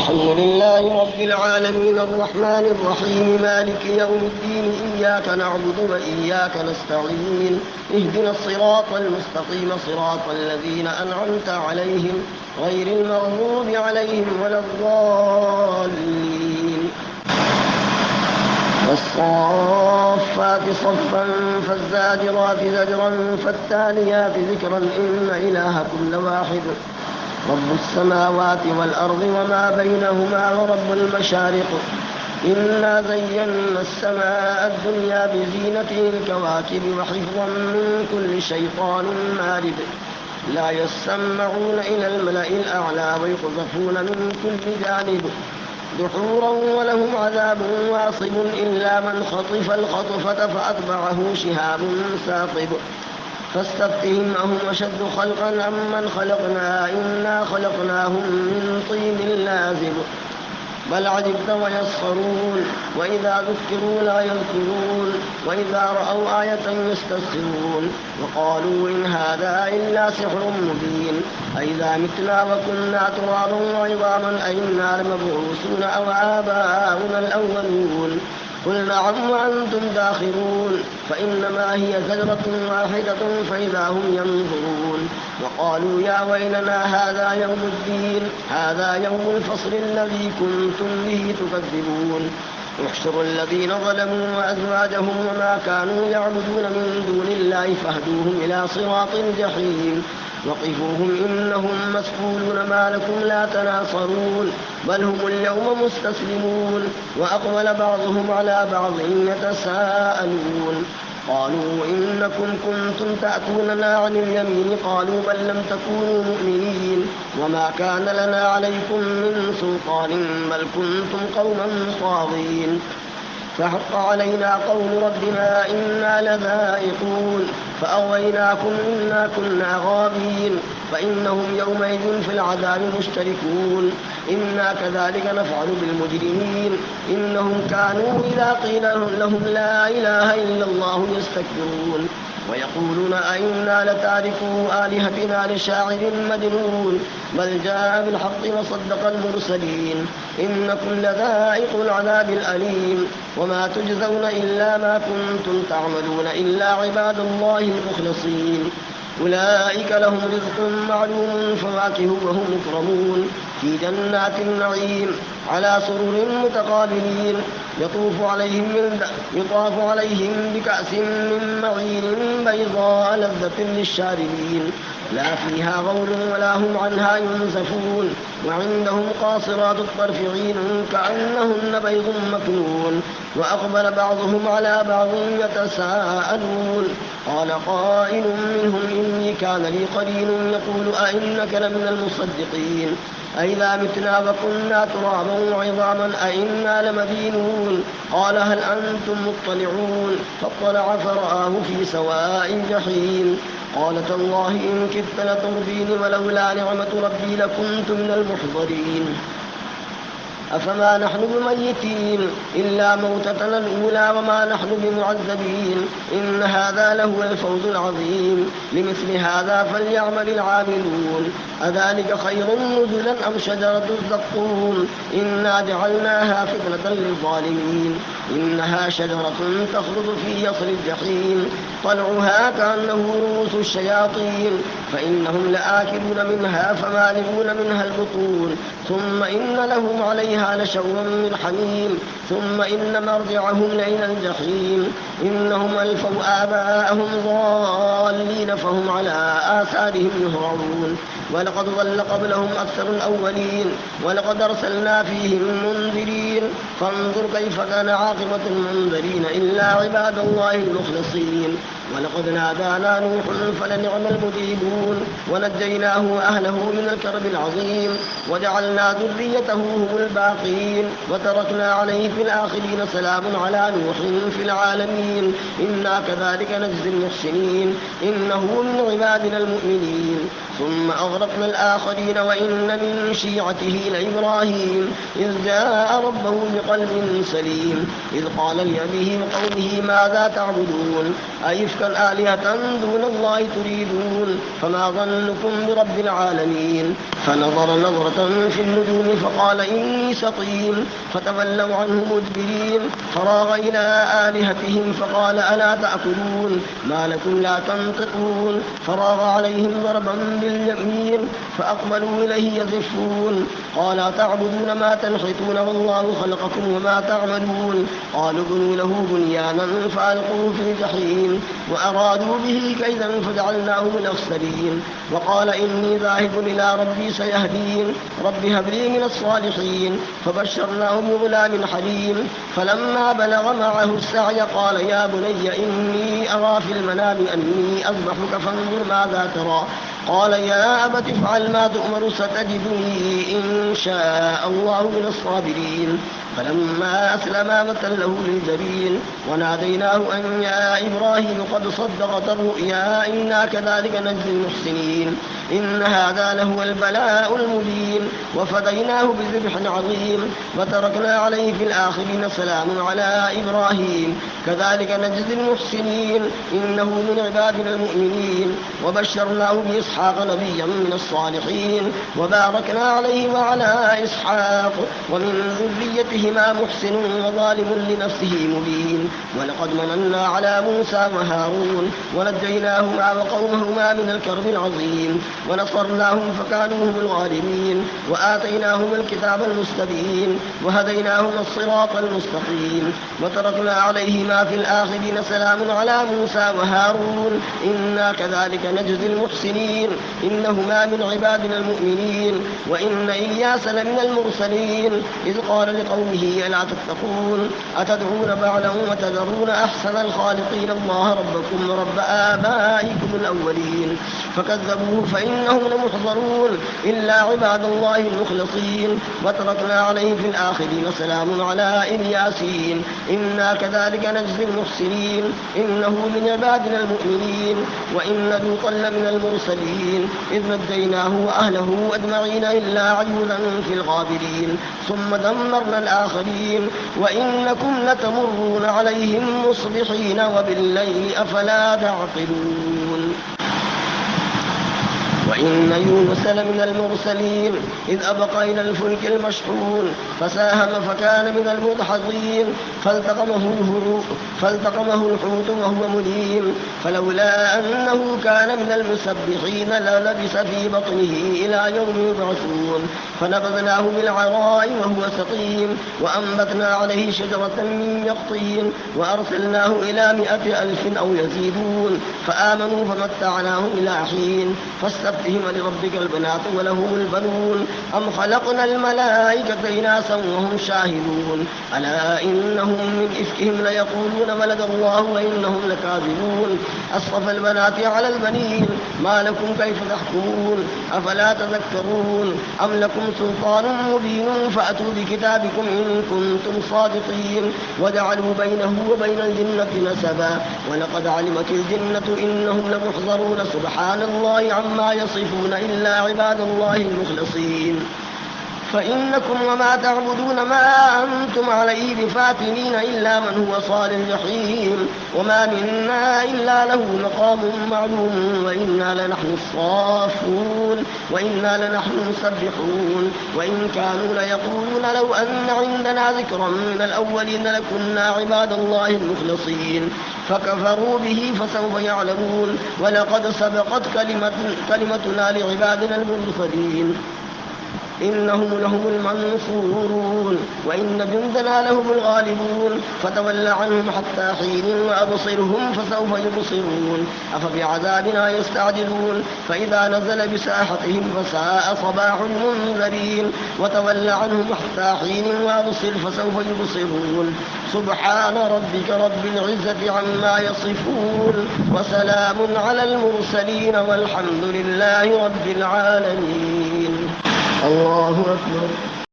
الحمد لله رب العالمين الرحمن الرحيم مالك يوم الدين إياك نعبد وإياك نستعين اهدنا الصراط المستقيم صراط الذين أنعمت عليهم غير المغضوب عليهم ولا الضالين والصافات صفا فالزاجرات زجرا فالتاليات ذكرا إن إلهكم لواحد رب السماوات والأرض وما بينهما ورب المشارق إنا زينا السماء الدنيا بزينة الكواكب وحفظا من كل شيطان مارد لا يسمعون إلى الملأ الأعلى ويقذفون من كل جانب دحورا ولهم عذاب واصب إلا من خطف الخطفة فأتبعه شهاب ثاقب فاستفتهم أهم أشد خلقا أم من خلقنا إنا خلقناهم من طين لازب بل عجبت ويسخرون وإذا ذكروا لا يذكرون وإذا رأوا آية يستسخرون وقالوا إن هذا إلا سحر مبين أئذا متنا وكنا ترابا وعظاما أئنا لمبعوثون أو آباؤنا الأولون قل نعم وأنتم داخرون فإنما هي زجرة واحدة فإذا هم ينظرون وقالوا يا ويلنا هذا يوم الدين هذا يوم الفصل الذي كنتم به تكذبون احشروا الذين ظلموا وأزواجهم وما كانوا يعبدون من دون الله فاهدوهم إلى صراط الجحيم وقفوهم إنهم مسؤولون ما لكم لا تناصرون بل هم اليوم مستسلمون وأقبل بعضهم على بعض يتساءلون قالوا إنكم كنتم تأتوننا عن اليمين قالوا بل لم تكونوا مؤمنين وما كان لنا عليكم من سلطان بل كنتم قوما طاغين فحق علينا قول ربنا إنا لذائقون فأغويناكم إنا كنا غابين فإنهم يومئذ في العذاب مشتركون إنا كذلك نفعل بالمجرمين إنهم كانوا إذا قيل لهم لا إله إلا الله يستكبرون ويقولون أئنا لتاركوا آلهتنا لشاعر مجنون بل جاء بالحق وصدق المرسلين إنكم لذائق العذاب الأليم وما تجزون إلا ما كنتم تعملون إلا عباد الله المخلصين أولئك لهم رزق معلوم فواكه وهم مكرمون في جنات النعيم على سرر متقابلين يطاف عليهم بكأس من معين بيضاء لذة للشاربين لا فيها غول ولا هم عنها ينزفون وعندهم قاصرات الطرف عين كأنهن بيض مكنون وأقبل بعضهم على بعض يتساءلون قال قائل منهم إني كان لي قرين يقول أئنك لمن المصدقين أئذا متنا وكنا ترابا وعظاما أئنا لمدينون قال هل أنتم مطلعون فاطلع فرآه في سواء الجحيم قال تالله إن كدت لتردين ولولا نعمة ربي لكنت من المحضرين أفما نحن بميتين إلا موتتنا الأولى وما نحن بمعذبين إن هذا لهو الفوز العظيم لمثل هذا فليعمل العاملون أذلك خير نزلا أم شجرة الزقوم إنا جعلناها فتنة للظالمين إنها شجرة تخرج في يصل الجحيم طلعها كأنه رؤوس الشياطين فإنهم لآكلون منها فمالئون منها البطون ثم إن لهم عليها لشوبا من حميم ثم إن مرجعهم لإلى الجحيم إنهم ألفوا آباءهم ضالين فهم على آثارهم يهرعون ولقد ضل قبلهم أكثر الأولين ولقد أرسلنا فيهم منذرين فانظر كيف كان عاقبة المنذرين إلا عباد الله المخلصين ولقد نادانا نوح فلنعم المجيبون ونجيناه وأهله من الكرب العظيم وجعلنا ذريته هم الباقين وتركنا عليه في الآخرين سلام على نوح في العالمين إنا كذلك نجزي المحسنين إنه من عبادنا المؤمنين ثم أغرقنا الآخرين وإن من شيعته لإبراهيم إذ جاء ربه بقلب سليم إذ قال لأبيه وقومه ماذا تعبدون أئفكا أئفكا آلهة دون الله تريدون فما ظنكم برب العالمين. فنظر نظرة في النجوم فقال إني سقيم فتولوا عنه مدبرين. فراغ إلى آلهتهم فقال ألا تأكلون ما لكم لا تنطقون. فراغ عليهم ضربا باليمين فأقبلوا إليه يزفون. قال تعبدون ما تنحتون والله خلقكم وما تعملون. قالوا بنوا له بنيانا فألقوه في الجحيم وأرادوا به كيدا فجعلناه من الأخسرين. وقال إني ذاهب إلى ربي سيهدين رب هب لي من الصالحين. فبشرناه بغلام حليم. فلما بلغ معه السعي قال يا بني إني أرى في المنام أني أذبحك فانظر ماذا ترى. قال يا أبت افعل ما تؤمر ستجدني إن شاء الله من الصابرين. فلما أسلما وتله للجبين وناديناه أن يا إبراهيم قد صدقت الرؤيا إنا كذلك نجزي المحسنين إن هذا لهو البلاء المبين. وفديناه بذبح عظيم وتركنا عليه في الآخرين سلام على إبراهيم كذلك نجزي المحسنين إنه من عبادنا المؤمنين. وبشرناه بإسحاق نبيا من الصالحين وباركنا عليه وعلى إسحاق ومن ذريتهما محسن وظالم لنفسه مبين. ولقد مننا على موسى وهارون ونجيناهما وقومهما من الكرب العظيم ونصرناهم فكانوا هم الغالبين وآتيناهم الكتاب المستبين وهديناهم الصراط المستقيم. وتركنا عليهما في الآخرين سلام على موسى وهارون إنا كذلك نجزي المحسنين إنهما من عبادنا المؤمنين. وإن إلياس لمن المرسلين إذ قال لقومه ألا تتقون أتدعون بعلا وتذرون أحسن الخالقين الله ربكم ورب آبائكم الأولين. فكذبوه فإنهم لمحضرون إلا عباد الله المخلصين. وتركنا عليه في الآخرين سلام على إلياسين إنا كذلك نجزي المحسنين إنه من عبادنا المؤمنين. وإن لوطا لمن المرسلين إذ نجيناه وأهله أجمعين إلا عجوزا في الغابرين ثم دمرنا الآخرين. وإنكم لتمرون عليهم مصبحين وبالليل أفلا تعقلون. وإن يونس لمن المرسلين إذ أبق إلى الفلك المشحون فساهم فكان من المدحضين فالتقمه الحوت وهو مليم فلولا أنه كان من المسبحين للبث في بطنه إلى يوم يبعثون. فنبذناه بالعراء وهو سقيم وأنبتنا عليه شجرة من يقطين وأرسلناه إلى 100,000 أو يزيدون فآمنوا فمتعناهم إلى حين. فاستفتهم لربك البنات ولهم البنون أم خلقنا الملائكة إناثا وهم شاهدون ألا إنهم من إفكهم ليقولون ولد الله وإنهم لكاذبون. أصطفى البنات على البنين ما لكم كيف تحكمون أفلا تذكرون أم لكم سلطان مبين فأتوا بكتابكم إن كنتم صادقين. وجعلوا بينه وبين الجنة نسبا ولقد علمت الجنة إنهم لمحضرون سبحان الله عما يصفون إلا عباد الله المخلصين. فإنكم وما تعبدون ما أنتم عليه بفاتنين إلا من هو صال الجحيم وما منا إلا له مقام معلوم وإنا لنحن الصافون وإنا لنحن المسبحون. وإن كانوا ليقولون لو أن عندنا ذكرا من الأولين لكنا عباد الله المخلصين فكفروا به فسوف يعلمون. ولقد سبقت كلمتنا لعبادنا المرسلين إنهم لهم المنصورون وإن جندنا لهم الغالبون. فتول عنهم حتى حين وأبصرهم فسوف يبصرون أفبعذابنا يستعجلون. فإذا نزل بساحتهم فساء صباح المنذرين. وتول عنهم حتى حين وأبصر فسوف يبصرون. سبحان ربك رب العزة عما يصفون وسلام على المرسلين والحمد لله رب العالمين. الله أكبر.